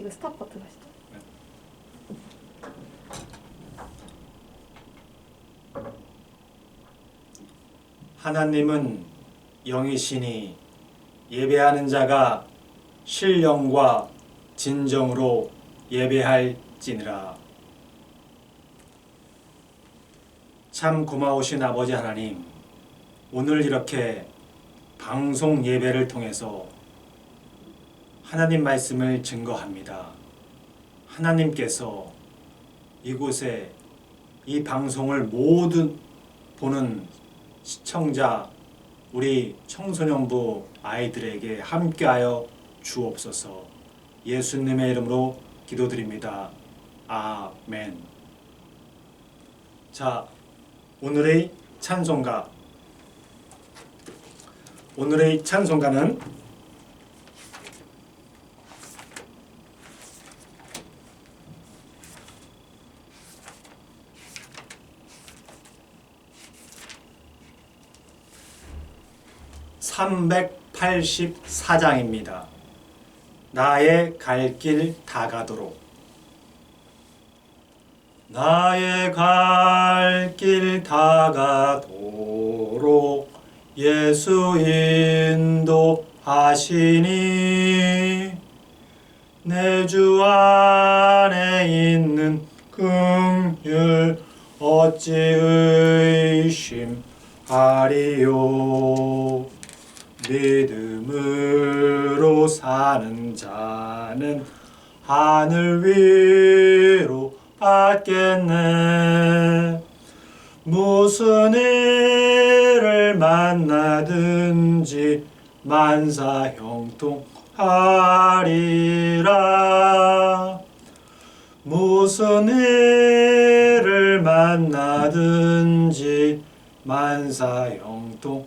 이거 스탑 버튼 하시죠. 하나님은 영이시니 예배하는 자가 신령과 진정으로 예배할지니라. 참 고마우신 아버지 하나님, 오늘 이렇게 방송 예배를 통해서 하나님 말씀을 증거합니다. 하나님께서 이곳에 이 방송을 모두 보는 시청자, 우리 청소년부 아이들에게 함께하여 주옵소서. 예수님의 이름으로 기도드립니다. 아멘. 자, 오늘의 찬송가. 오늘의 찬송가는 (384장입니다) 나의 갈 길 다가도록. 나의 갈 길 다가도록 예수 인도하시니 내 주 안에 있는 긍휼 어찌 의심하리요. 믿음으로 사는 자는 하늘 위로 받겠네. 무슨 일을 만나든지 만사 형통하리라. 무슨 일을 만나든지 만사 형통하리라.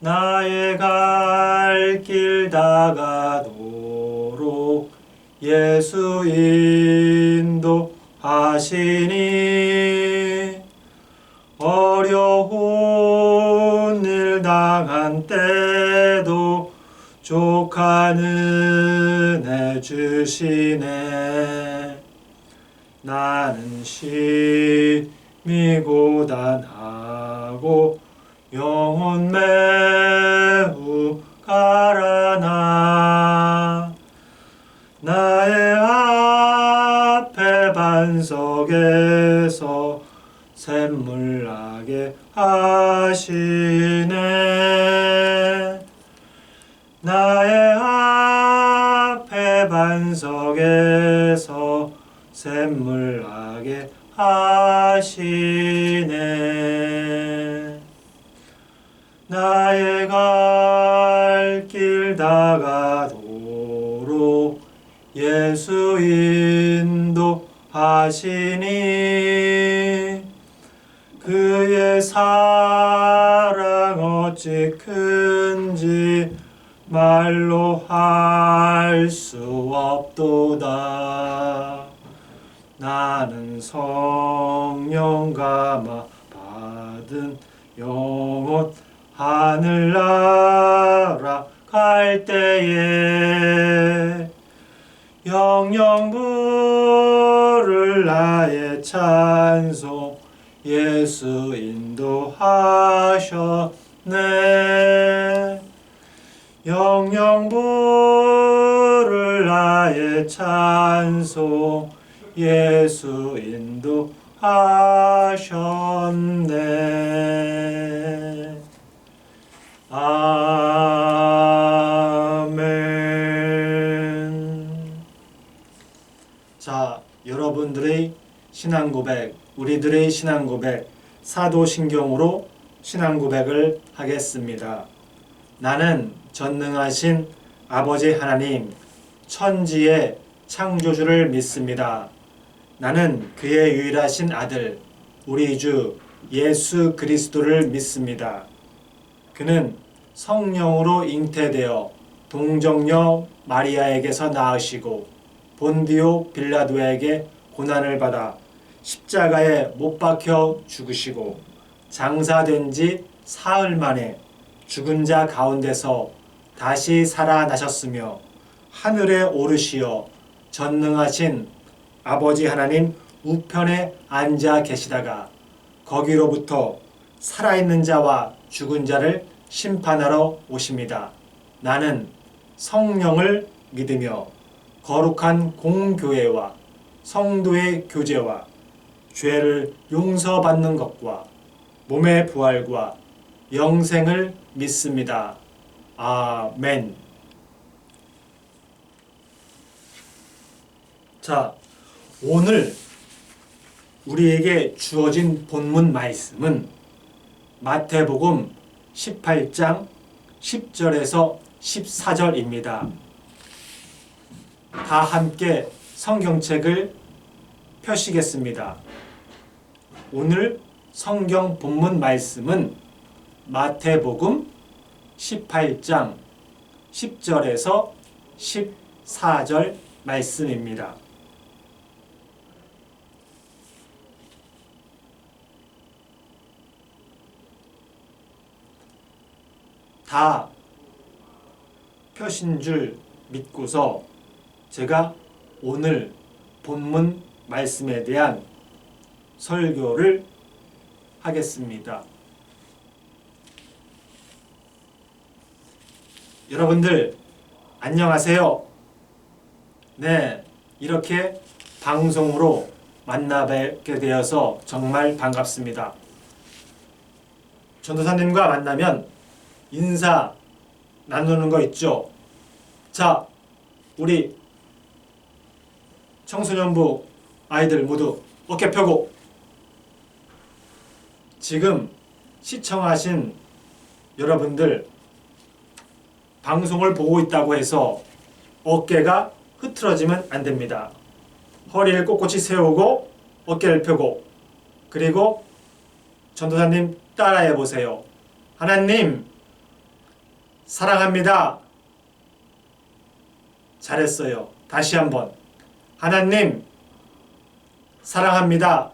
나의 갈 길 다가도록 예수 인도하시니 어려운 일 당한 때도 족한 은혜 주시네. 나는 심히 고단하고 영혼 매우 가라나. 나의 앞에 반석에서 샘물 나게 하시네. 나의 앞에 반석에서 샘물 나게 하시네. 나의 갈 길 다가도록 예수 인도하시니 그의 사랑 어찌 큰지 말로 할 수 없도다. 나는 성령 감화 받은 영혼 하늘나라 갈 때에 영영 부를 나의 찬송 예수 인도하셨네. 영영 부를 나의 찬송 예수 인도하셨네. 아멘. 자, 여러분들의 신앙 고백, 우리들의 신앙 고백, 사도신경으로 신앙 고백을 하겠습니다. 나는 전능하신 아버지 하나님, 천지의 창조주를 믿습니다. 나는 그의 유일하신 아들, 우리 주 예수 그리스도를 믿습니다. 그는 성령으로 잉태되어 동정녀 마리아에게서 낳으시고 본디오 빌라도에게 고난을 받아 십자가에 못 박혀 죽으시고 장사된 지 사흘 만에 죽은 자 가운데서 다시 살아나셨으며 하늘에 오르시어 전능하신 아버지 하나님 우편에 앉아 계시다가 거기로부터 살아있는 자와 죽은 자를 심판하러 오십니다. 나는 성령을 믿으며 거룩한 공교회와 성도의 교제와 죄를 용서받는 것과 몸의 부활과 영생을 믿습니다. 아멘. 자, 오늘 우리에게 주어진 본문 말씀은 마태복음 18장 10절에서 14절입니다. 다 함께 성경책을 펴시겠습니다. 오늘 성경 본문 말씀은 마태복음 18장 10절에서 14절 말씀입니다. 다 펴신 줄 믿고서 제가 오늘 본문 말씀에 대한 설교를 하겠습니다. 여러분들 안녕하세요. 네, 이렇게 방송으로 만나뵙게 되어서 정말 반갑습니다. 전도사님과 만나면 인사 나누는 거 있죠? 자, 우리 청소년부 아이들 모두 어깨 펴고 지금 시청하신 여러분들 방송을 보고 있다고 해서 어깨가 흐트러지면 안 됩니다. 허리를 꼿꼿이 세우고 어깨를 펴고 그리고 전도사님 따라해 보세요. 하나님 사랑합니다. 잘했어요. 다시 한번. 하나님 사랑합니다.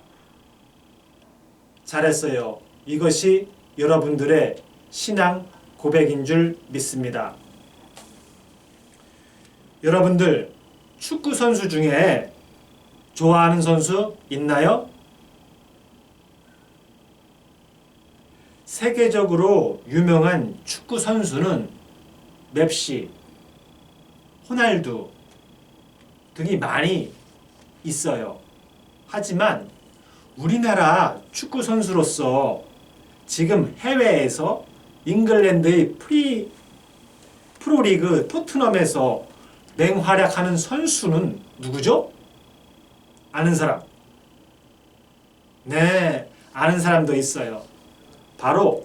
잘했어요. 이것이 여러분들의 신앙 고백인 줄 믿습니다. 여러분들 축구 선수 중에 좋아하는 선수 있나요? 세계적으로 유명한 축구 선수는 맵시, 호날두 등이 많이 있어요. 하지만 우리나라 축구 선수로서 지금 해외에서 잉글랜드의 프로리그 토트넘에서 맹활약하는 선수는 누구죠? 아는 사람? 네, 아는 사람도 있어요. 바로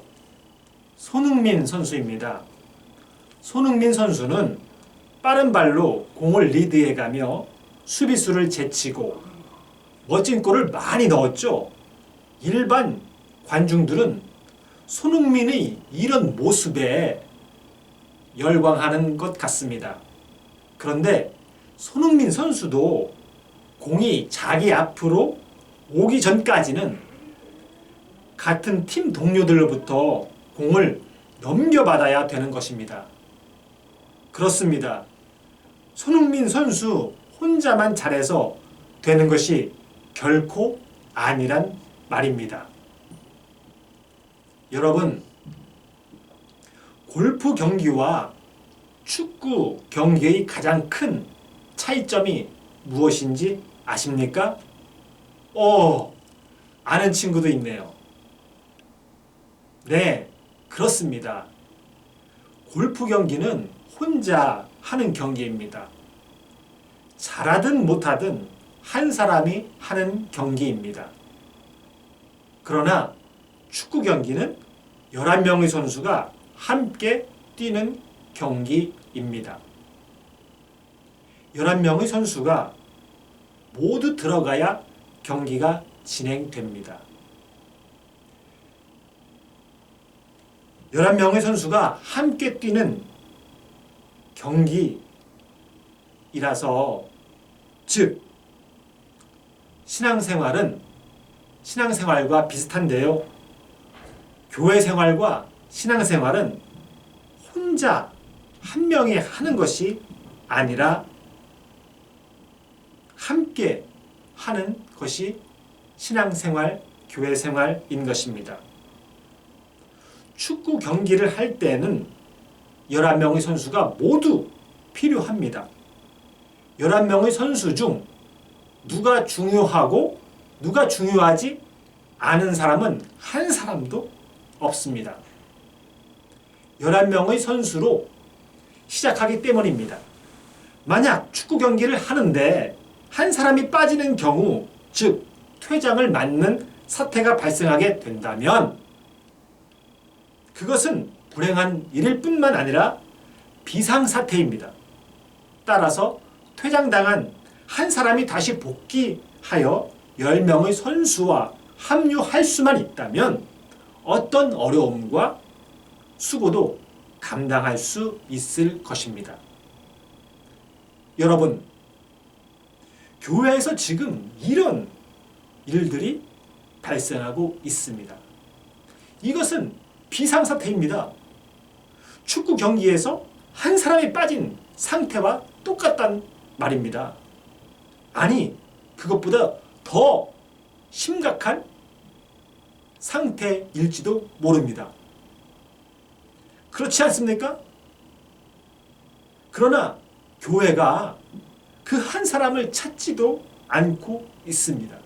손흥민 선수입니다. 손흥민 선수는 빠른 발로 공을 리드해가며 수비수를 제치고 멋진 골을 많이 넣었죠. 일반 관중들은 손흥민의 이런 모습에 열광하는 것 같습니다. 그런데 손흥민 선수도 공이 자기 앞으로 오기 전까지는 같은 팀 동료들로부터 공을 넘겨받아야 되는 것입니다. 그렇습니다. 손흥민 선수 혼자만 잘해서 되는 것이 결코 아니란 말입니다. 여러분, 골프 경기와 축구 경기의 가장 큰 차이점이 무엇인지 아십니까? 아는 친구도 있네요. 네, 그렇습니다. 골프 경기는 혼자 하는 경기입니다. 잘하든 못하든 한 사람이 하는 경기입니다. 그러나 축구 경기는 11명의 선수가 함께 뛰는 경기입니다. 11명의 선수가 모두 들어가야 경기가 진행됩니다. 11명의 선수가 함께 뛰는 경기이라서 즉 신앙생활과 비슷한데요. 교회 생활과 신앙생활은 혼자 한 명이 하는 것이 아니라 함께 하는 것이 신앙생활, 교회생활인 것입니다. 축구 경기를 할 때는 11명의 선수가 모두 필요합니다. 11명의 선수 중 누가 중요하고 누가 중요하지 않은 사람은 한 사람도 없습니다. 11명의 선수로 시작하기 때문입니다. 만약 축구 경기를 하는데 한 사람이 빠지는 경우, 즉 퇴장을 맞는 사태가 발생하게 된다면 그것은 불행한 일일 뿐만 아니라 비상사태입니다. 따라서 퇴장당한 한 사람이 다시 복귀하여 10명의 선수와 합류할 수만 있다면 어떤 어려움과 수고도 감당할 수 있을 것입니다. 여러분, 교회에서 지금 이런 일들이 발생하고 있습니다. 이것은 비상사태입니다. 축구 경기에서 한 사람이 빠진 상태와 똑같단 말입니다. 아니, 그것보다 더 심각한 상태일지도 모릅니다. 그렇지 않습니까? 그러나 교회가 그 한 사람을 찾지도 않고 있습니다.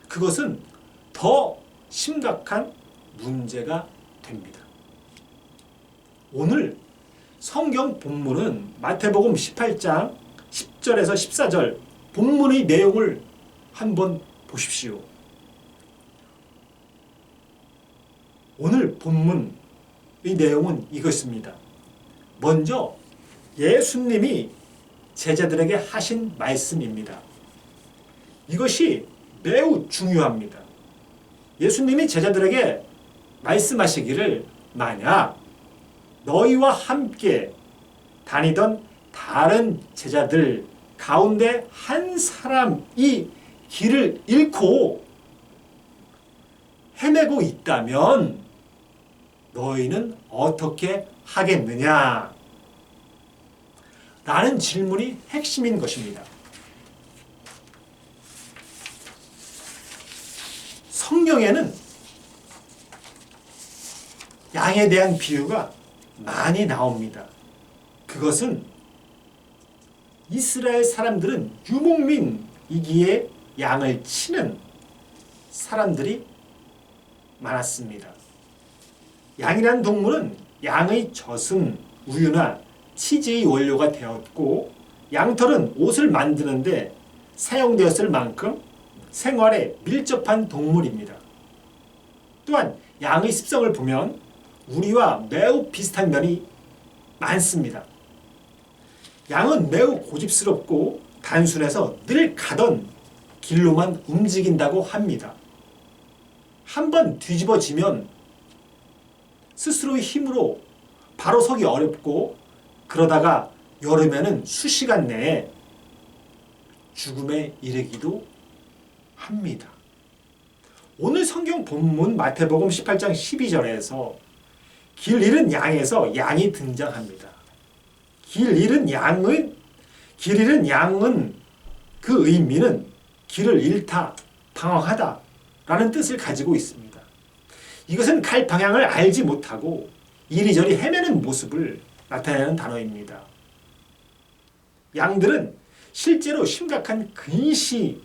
그것은 더 심각한 문제가 됩니다. 오늘 성경 본문은 마태복음 18장 10절에서 14절 본문의 내용을 한번 보십시오. 오늘 본문의 내용은 이것입니다. 먼저 예수님이 제자들에게 하신 말씀입니다. 이것이 매우 중요합니다. 예수님이 제자들에게 말씀하시기를 만약 너희와 함께 다니던 다른 제자들 가운데 한 사람이 길을 잃고 헤매고 있다면 너희는 어떻게 하겠느냐? 라는 질문이 핵심인 것입니다. 성경에는 양에 대한 비유가 많이 나옵니다. 그것은 이스라엘 사람들은 유목민이기에 양을 치는 사람들이 많았습니다. 양이라는 동물은 양의 젖은 우유나 치즈의 원료가 되었고 양털은 옷을 만드는데 사용되었을 만큼 생활에 밀접한 동물입니다. 또한 양의 습성을 보면 우리와 매우 비슷한 면이 많습니다. 양은 매우 고집스럽고 단순해서 늘 가던 길로만 움직인다고 합니다. 한번 뒤집어지면 스스로의 힘으로 바로 서기 어렵고 그러다가 여름에는 수시간 내에 죽음에 이르기도 합니다. 오늘 성경 본문 마태복음 18장 12절에서 길 잃은 양에서 양이 등장합니다. 길 잃은 양은 그 의미는 길을 잃다, 방황하다 라는 뜻을 가지고 있습니다. 이것은 갈 방향을 알지 못하고 이리저리 헤매는 모습을 나타내는 단어입니다. 양들은 실제로 심각한 근시이므로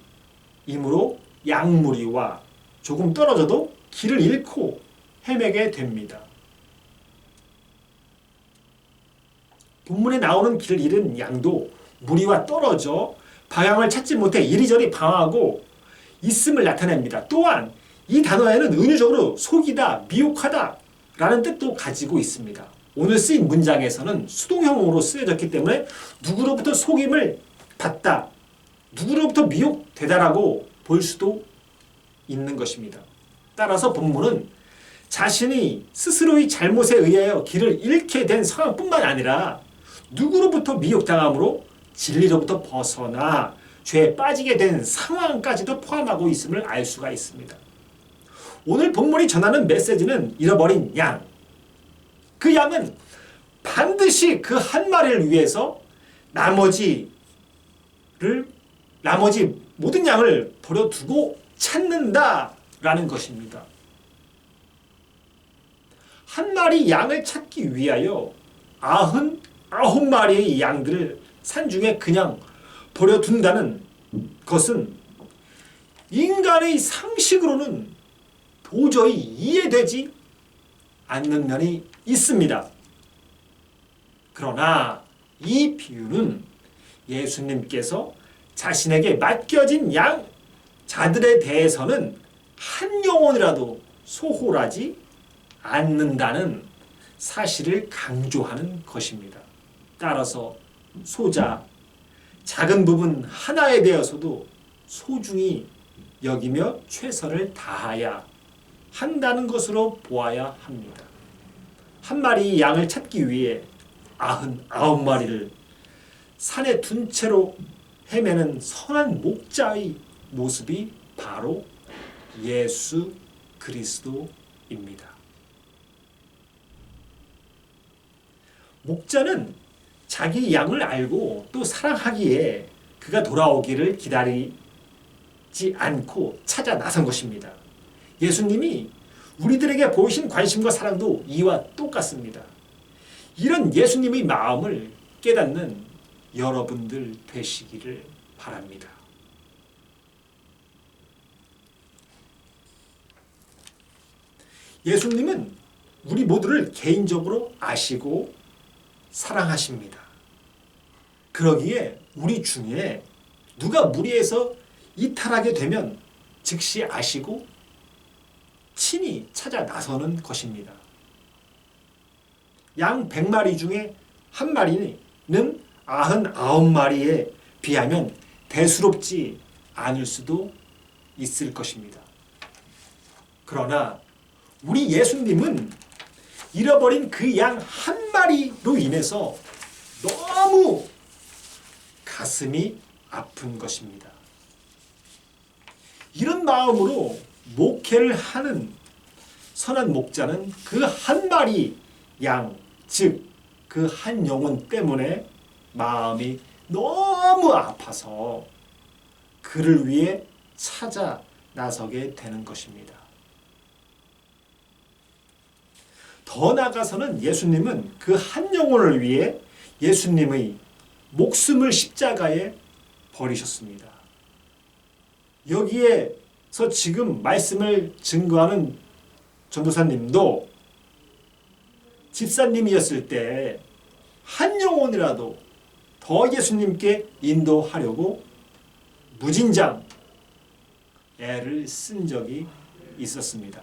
양무리와 조금 떨어져도 길을 잃고 헤매게 됩니다. 본문에 나오는 길을 잃은 양도 무리와 떨어져 방향을 찾지 못해 이리저리 방황하고 있음을 나타냅니다. 또한 이 단어에는 은유적으로 속이다, 미혹하다 라는 뜻도 가지고 있습니다. 오늘 쓰인 문장에서는 수동형으로 쓰여졌기 때문에 누구로부터 속임을 받다, 누구로부터 미혹되다라고 볼 수도 있는 것입니다. 따라서 본문은 자신이 스스로의 잘못에 의하여 길을 잃게 된 상황뿐만 아니라 누구로부터 미혹당함으로 진리로부터 벗어나 죄에 빠지게 된 상황까지도 포함하고 있음을 알 수가 있습니다. 오늘 본문이 전하는 메시지는 잃어버린 양. 그 양은 반드시 그 한 마리를 위해서 나머지 모든 양을 버려두고 찾는다라는 것입니다. 한 마리 양을 찾기 위하여 99마리의 양들을 산중에 그냥 버려둔다는 것은 인간의 상식으로는 도저히 이해되지 않는 면이 있습니다. 그러나 이 비유는 예수님께서 자신에게 맡겨진 자들에 대해서는 한 영혼이라도 소홀하지 않는다는 사실을 강조하는 것입니다. 따라서 소자, 작은 부분 하나에 대해서도 소중히 여기며 최선을 다해야 한다는 것으로 보아야 합니다. 한 마리 양을 찾기 위해 99마리를 산에 둔 채로 헤매는 선한 목자의 모습이 바로 예수 그리스도입니다. 목자는 자기 양을 알고 또 사랑하기에 그가 돌아오기를 기다리지 않고 찾아 나선 것입니다. 예수님이 우리들에게 보이신 관심과 사랑도 이와 똑같습니다. 이런 예수님의 마음을 깨닫는 여러분들 되시기를 바랍니다. 예수님은 우리 모두를 개인적으로 아시고 사랑하십니다. 그러기에 우리 중에 누가 무리해서 이탈하게 되면 즉시 아시고 친히 찾아 나서는 것입니다. 양 100마리 중에 한 마리는 99마리에 비하면 대수롭지 않을 수도 있을 것입니다. 그러나 우리 예수님은 잃어버린 그 양 한 마리로 인해서 너무 가슴이 아픈 것입니다. 이런 마음으로 목회를 하는 선한 목자는 그 한 마리 양, 즉 그 한 영혼 때문에 마음이 너무 아파서 그를 위해 찾아 나서게 되는 것입니다. 더 나아가서는 예수님은 그 한 영혼을 위해 예수님의 목숨을 십자가에 버리셨습니다. 여기에서 지금 말씀을 증거하는 전도사님도 집사님이었을 때 한 영혼이라도 더 예수님께 인도하려고 무진장 애를 쓴 적이 있었습니다.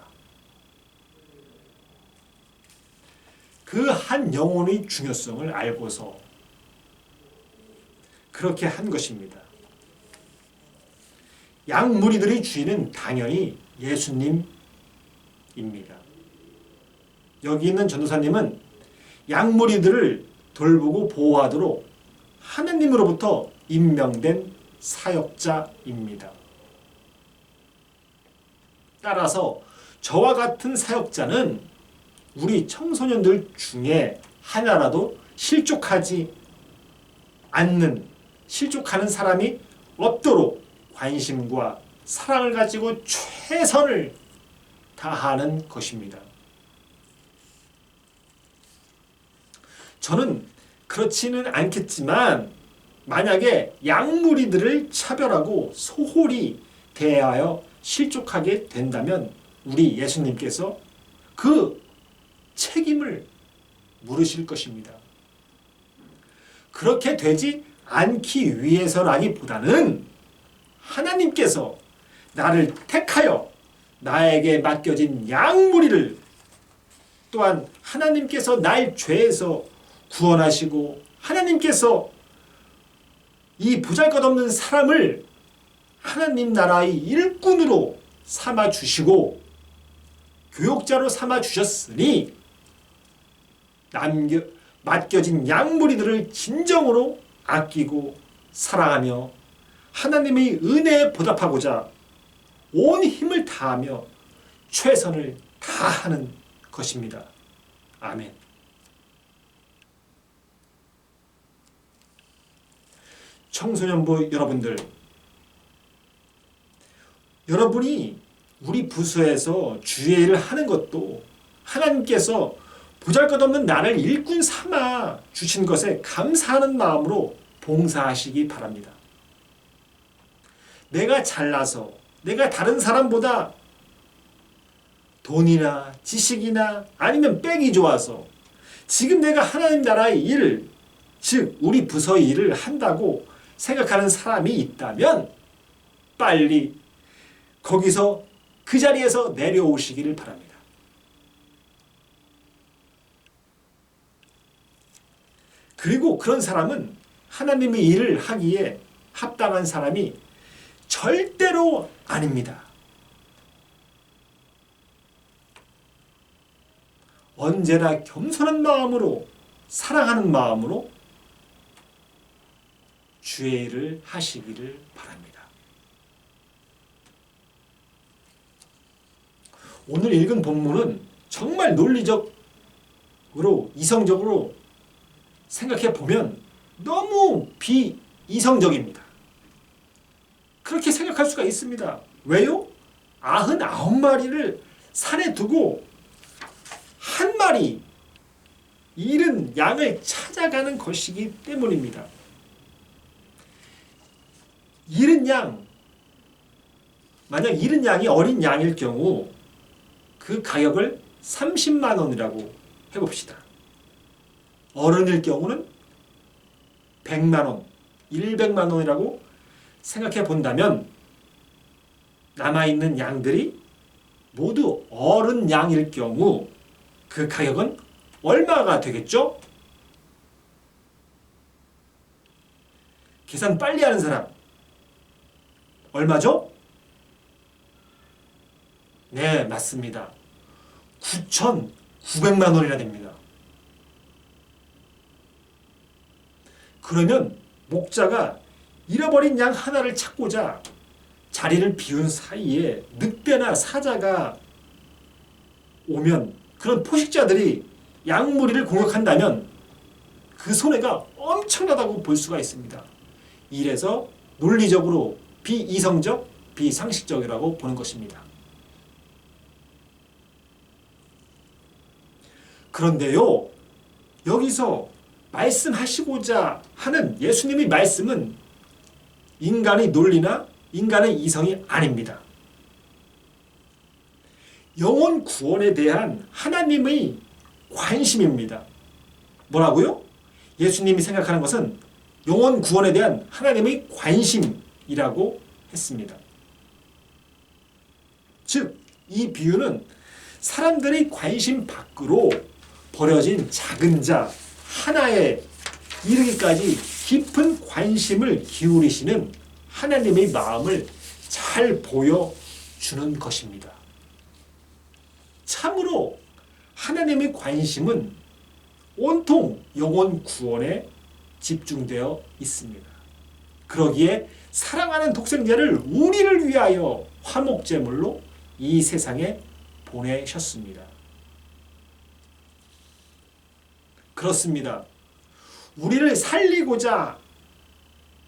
그 한 영혼의 중요성을 알고서 그렇게 한 것입니다. 양 무리들의 주인은 당연히 예수님입니다. 여기 있는 전도사님은 양 무리들을 돌보고 보호하도록 하나님으로부터 임명된 사역자입니다. 따라서 저와 같은 사역자는 우리 청소년들 중에 하나라도 실족하는 사람이 없도록 관심과 사랑을 가지고 최선을 다하는 것입니다. 저는 그렇지는 않겠지만 만약에 양무리들을 차별하고 소홀히 대하여 실족하게 된다면 우리 예수님께서 그 책임을 물으실 것입니다. 그렇게 되지 않기 위해서라기보다는 하나님께서 나를 택하여 나에게 맡겨진 양무리를 또한 하나님께서 나의 죄에서 구원하시고 하나님께서 이 보잘것없는 사람을 하나님 나라의 일꾼으로 삼아주시고 교육자로 삼아주셨으니 맡겨진 양무리들을 진정으로 아끼고 사랑하며 하나님의 은혜에 보답하고자 온 힘을 다하며 최선을 다하는 것입니다. 아멘. 청소년부 여러분들, 여러분이 우리 부서에서 주의 일을 하는 것도 하나님께서 보잘것없는 나를 일꾼 삼아 주신 것에 감사하는 마음으로 봉사하시기 바랍니다. 내가 잘나서, 내가 다른 사람보다 돈이나 지식이나 아니면 빽이 좋아서 지금 내가 하나님 나라의 일, 즉 우리 부서의 일을 한다고 생각하는 사람이 있다면 빨리 거기서 그 자리에서 내려오시기를 바랍니다. 그리고 그런 사람은 하나님의 일을 하기에 합당한 사람이 절대로 아닙니다. 언제나 겸손한 마음으로, 사랑하는 마음으로 주의 일을 하시기를 바랍니다. 오늘 읽은 본문은 정말 논리적으로, 이성적으로 생각해 보면 너무 비이성적입니다. 그렇게 생각할 수가 있습니다. 왜요? 99마리를 산에 두고 한 마리 잃은 양을 찾아가는 것이기 때문입니다. 잃은 양, 만약 잃은 양이 어린 양일 경우 그 가격을 30만 원이라고 해봅시다. 어른일 경우는 100만 원, 100만 원이라고 생각해 본다면 남아있는 양들이 모두 어른 양일 경우 그 가격은 얼마가 되겠죠? 계산 빨리 하는 사람 얼마죠? 네, 맞습니다. 9,900만 원이나 됩니다. 그러면 목자가 잃어버린 양 하나를 찾고자 자리를 비운 사이에 늑대나 사자가 오면 그런 포식자들이 양무리를 공격한다면 그 손해가 엄청나다고 볼 수가 있습니다. 이래서 논리적으로 비이성적, 비상식적이라고 보는 것입니다. 그런데요, 여기서 말씀하시고자 하는 예수님의 말씀은 인간의 논리나 인간의 이성이 아닙니다. 영혼 구원에 대한 하나님의 관심입니다. 뭐라고요? 예수님이 생각하는 것은 영혼 구원에 대한 하나님의 관심이라고 했습니다. 즉, 이 비유는 사람들의 관심 밖으로 버려진 작은 자 하나에 이르기까지 깊은 관심을 기울이시는 하나님의 마음을 잘 보여주는 것입니다. 참으로 하나님의 관심은 온통 영혼 구원에 집중되어 있습니다. 그러기에 사랑하는 독생자를 우리를 위하여 화목제물로 이 세상에 보내셨습니다. 그렇습니다. 우리를 살리고자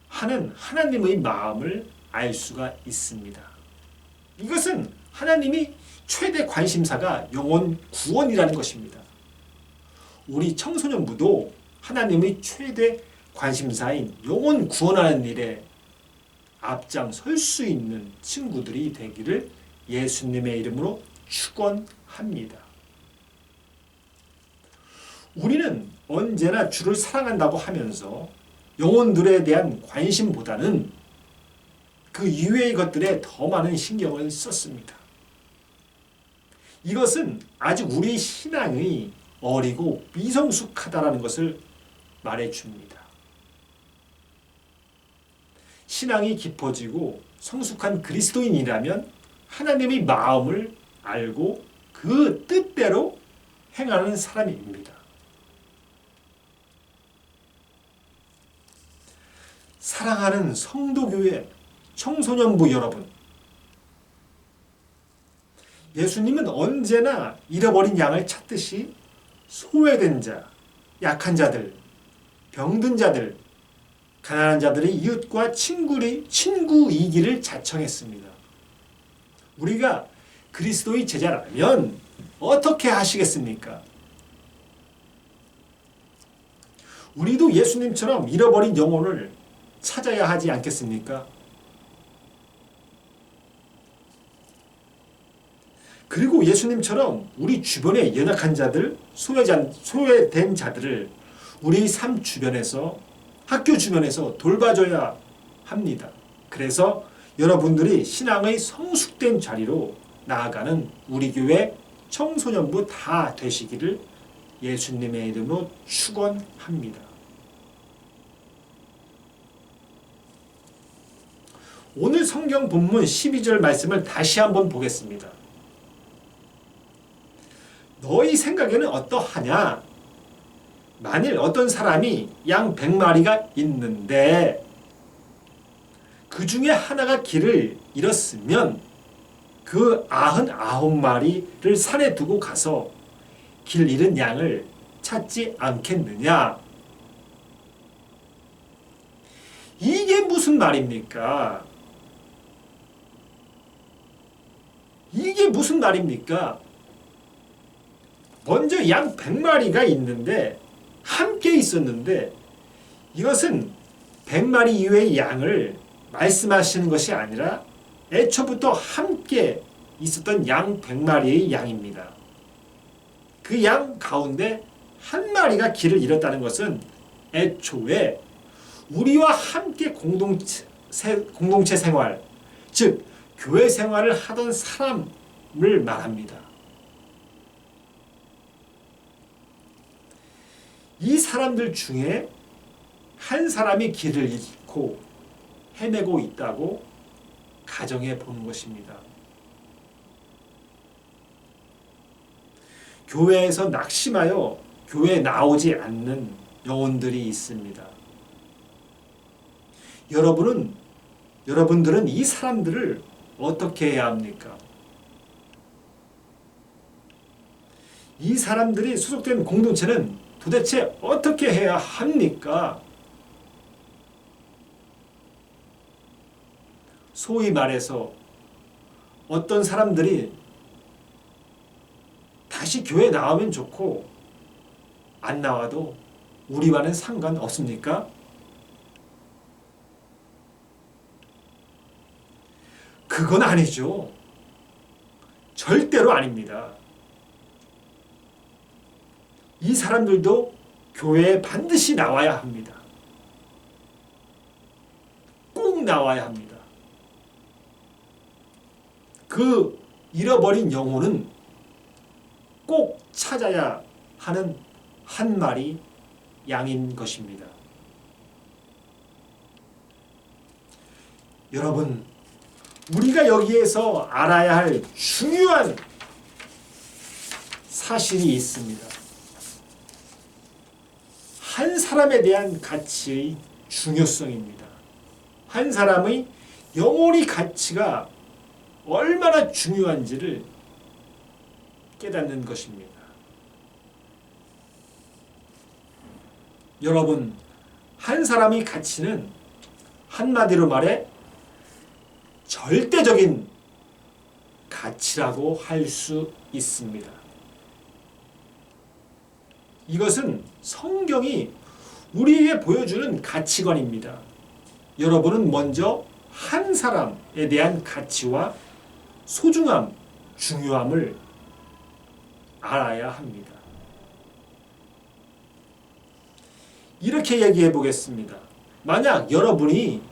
하는 하나님의 마음을 알 수가 있습니다. 이것은 하나님이 최대 관심사가 영혼 구원이라는 것입니다. 우리 청소년부도 하나님의 최대 관심사인 영혼 구원하는 일에 앞장설 수 있는 친구들이 되기를 예수님의 이름으로 축원합니다. 우리는 언제나 주를 사랑한다고 하면서 영혼들에 대한 관심보다는 그 이외의 것들에 더 많은 신경을 썼습니다. 이것은 아직 우리의 신앙이 어리고 미성숙하다는 것을 말해줍니다. 신앙이 깊어지고 성숙한 그리스도인이라면 하나님의 마음을 알고 그 뜻대로 행하는 사람입니다. 사랑하는 성도교회 청소년부 여러분, 예수님은 언제나 잃어버린 양을 찾듯이 소외된 자, 약한 자들, 병든 자들, 가난한 자들이 이웃과 친구이기를 자청했습니다. 우리가 그리스도의 제자라면 어떻게 하시겠습니까? 우리도 예수님처럼 잃어버린 영혼을 찾아야 하지 않겠습니까? 그리고 예수님처럼 우리 주변의 연약한 자들, 소외된 자들을 우리 삶 주변에서, 학교 주변에서 돌봐줘야 합니다. 그래서 여러분들이 신앙의 성숙된 자리로 나아가는 우리 교회 청소년부 다 되시기를 예수님의 이름으로 축원합니다. 오늘 성경 본문 12절 말씀을 다시 한번 보겠습니다. 너희 생각에는 어떠하냐? 만일 어떤 사람이 양 100마리가 있는데 그 중에 하나가 길을 잃었으면 그 99마리를 산에 두고 가서 길 잃은 양을 찾지 않겠느냐? 이게 무슨 말입니까? 이게 무슨 말입니까? 먼저 양 100마리가 있는데 함께 있었는데 이것은 100마리 이외의 양을 말씀하시는 것이 아니라 애초부터 함께 있었던 양 100마리의 양입니다. 그 양 가운데 한 마리가 길을 잃었다는 것은 애초에 우리와 함께 공동체 생활, 즉 교회 생활을 하던 사람을 말합니다. 이 사람들 중에 한 사람이 길을 잃고 헤매고 있다고 가정해 보는 것입니다. 교회에서 낙심하여 교회에 나오지 않는 영혼들이 있습니다. 여러분들은 이 사람들을 어떻게 해야 합니까? 이 사람들이 소속된 공동체는 도대체 어떻게 해야 합니까? 소위 말해서 어떤 사람들이 다시 교회에 나오면 좋고 안 나와도 우리와는 상관없습니까? 그건 아니죠. 절대로 아닙니다. 이 사람들도 교회에 반드시 나와야 합니다. 꼭 나와야 합니다. 그 잃어버린 영혼은 꼭 찾아야 하는 한 마리 양인 것입니다. 여러분, 우리가 여기에서 알아야 할 중요한 사실이 있습니다. 한 사람에 대한 가치의 중요성입니다. 한 사람의 영혼의 가치가 얼마나 중요한지를 깨닫는 것입니다. 여러분, 한 사람의 가치는 한마디로 말해 절대적인 가치라고 할 수 있습니다. 이것은 성경이 우리에게 보여주는 가치관입니다. 여러분은 먼저 한 사람에 대한 가치와 소중함, 중요함을 알아야 합니다. 이렇게 얘기해 보겠습니다. 만약 여러분이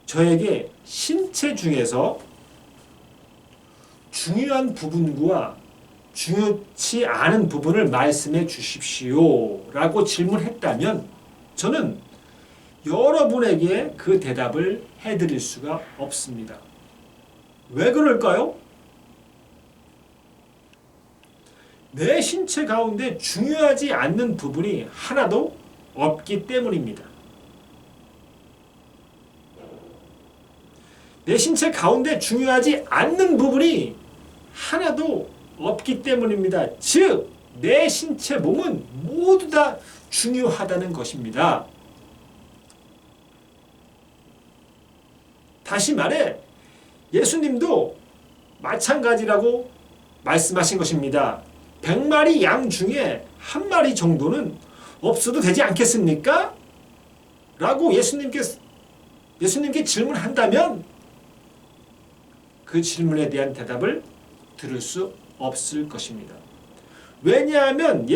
저에게 신체 중에서 중요한 부분과 중요치 않은 부분을 말씀해 주십시오 라고 질문했다면 저는 여러분에게 그 대답을 해드릴 수가 없습니다. 왜 그럴까요? 내 신체 가운데 중요하지 않는 부분이 하나도 없기 때문입니다. 내 신체 가운데 중요하지 않는 부분이 하나도 없기 때문입니다. 즉, 내 신체 몸은 모두 다 중요하다는 것입니다. 다시 말해 예수님도 마찬가지라고 말씀하신 것입니다. 100마리 양 중에 한 마리 정도는 없어도 되지 않겠습니까? 라고 예수님께 질문한다면 그 질문에 대한 대답을 들을 수 없을 것입니다. 왜냐하면